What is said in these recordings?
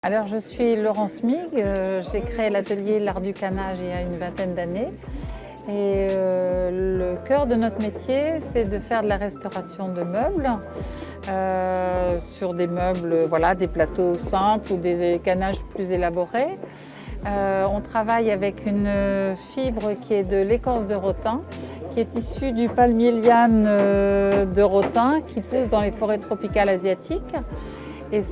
Alors je suis Laurence Mig, j'ai créé l'atelier L'Art du Canage il y a une vingtaine d'années. Et le cœur de notre métier, c'est de faire de la restauration de meubles, sur des meubles, voilà, des plateaux simples ou des canages plus élaborés. On travaille avec une fibre qui est de l'écorce de rotin, qui est issue du palmier liane de rotin qui pousse dans les forêts tropicales asiatiques. Et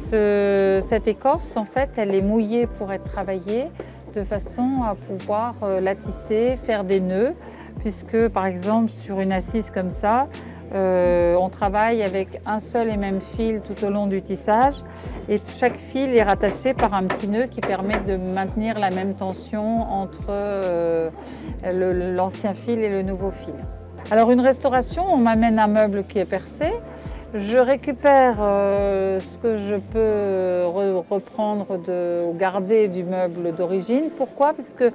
cette écorce, en fait, elle est mouillée pour être travaillée de façon à pouvoir la tisser, faire des nœuds, puisque par exemple sur une assise comme ça, on travaille avec un seul et même fil tout au long du tissage et chaque fil est rattaché par un petit nœud qui permet de maintenir la même tension entre l'ancien fil et le nouveau fil. Alors une restauration, on m'amène un meuble qui est percé. Je récupère ce que je peux reprendre ou garder du meuble d'origine. Pourquoi? Parce que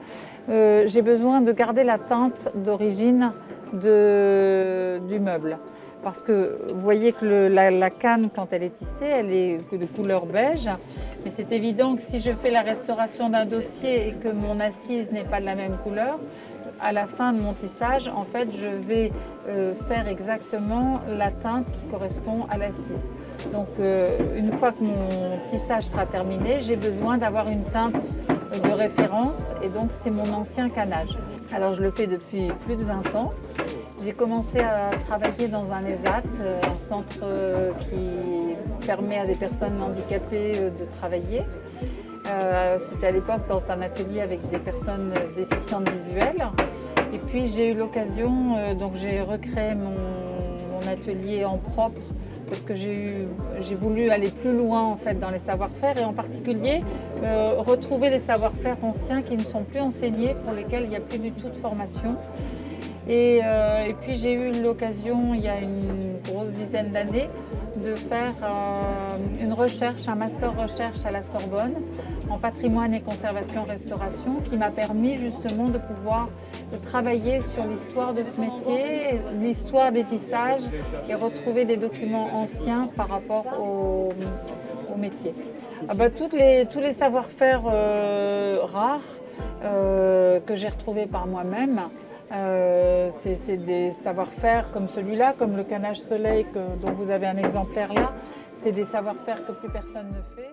j'ai besoin de garder la teinte d'origine du meuble. Parce que vous voyez que la canne, quand elle est tissée, elle est de couleur beige. Mais c'est évident que si je fais la restauration d'un dossier et que mon assise n'est pas de la même couleur, à la fin de mon tissage, en fait, je vais faire exactement la teinte qui correspond à l'assise. Donc, une fois que mon tissage sera terminé, j'ai besoin d'avoir une teinte de référence et donc c'est mon ancien canage. Alors, je le fais depuis plus de 20 ans. J'ai commencé à travailler dans un ESAT, un centre qui permet à des personnes handicapées de travailler. C'était à l'époque dans un atelier avec des personnes déficientes visuelles. Et puis j'ai eu l'occasion, donc j'ai recréé mon atelier en propre parce que j'ai voulu aller plus loin en fait dans les savoir-faire et en particulier retrouver des savoir-faire anciens qui ne sont plus enseignés, pour lesquels il n'y a plus du tout de formation. Et puis j'ai eu l'occasion, il y a une grosse dizaine d'années, de faire une recherche, un master recherche à la Sorbonne en patrimoine et conservation-restauration qui m'a permis justement de pouvoir travailler sur l'histoire de ce métier, l'histoire des tissages et retrouver des documents anciens par rapport au métier. Tous les savoir-faire rares que j'ai retrouvés par moi-même. C'est des savoir-faire comme celui-là, comme le canage soleil dont vous avez un exemplaire là. C'est des savoir-faire que plus personne ne fait.